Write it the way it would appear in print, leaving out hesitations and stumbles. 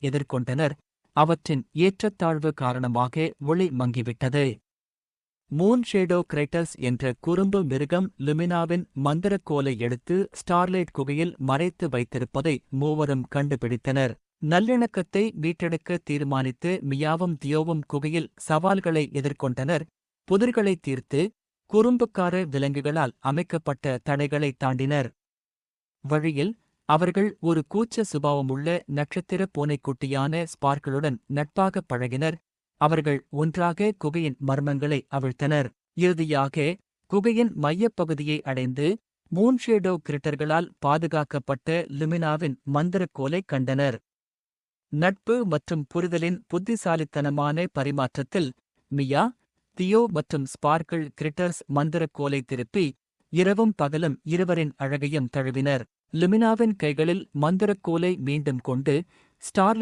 எதிர்கொண்டனர். அவற்றின் ஏற்றத்தாழ்வு காரணமாக ஒளி மங்கிவிட்டது. மூன் ஷேடோ கிரைட்டர்ஸ் என்ற குறும்பு மிருகம் லுமினாவின் மந்திரக்கோலை எடுத்து ஸ்டார்லைட் குகையில் மறைத்து வைத்திருப்பதை மூவரும் கண்டுபிடித்தனர். நல்லிணக்கத்தை மீட்டெடுக்க தீர்மானித்து மியாவும் தியோவும் குகையில் சவால்களை எதிர்கொண்டனர். புதிர்களை தீர்த்து குறும்புக்கார விலங்குகளால் அமைக்கப்பட்ட தடைகளை தாண்டினர். வழியில் அவர்கள் ஒரு கூச்ச சுபாவமுள்ள நட்சத்திர பூனைக்குட்டியான ஸ்பார்க்கிளுடன் நட்பாகப் பழகினர். அவர்கள் ஒன்றாக குகையின் மர்மங்களை அவிழ்த்தனர். இறுதியாக குகையின் மையப்பகுதியை அடைந்து மூன்ஷேடோ கிரிட்டர்களால் பாதுகாக்கப்பட்ட லுமினாவின் மந்திரக்கோலை கண்டனர். நட்பு மற்றும் புரிதலின் புத்திசாலித்தனமான பரிமாற்றத்தில் மியா, தியோ மற்றும் ஸ்பார்க்கிள் கிரிட்டர்ஸ் மந்திரக்கோலை திருப்பி இரவும் பகலும் இருவரின் அழகையும் தழுவினர். லுமினாவின் கைகளில் மந்திரக்கோலை மீண்டும் கொண்டு ஸ்டார்லைட்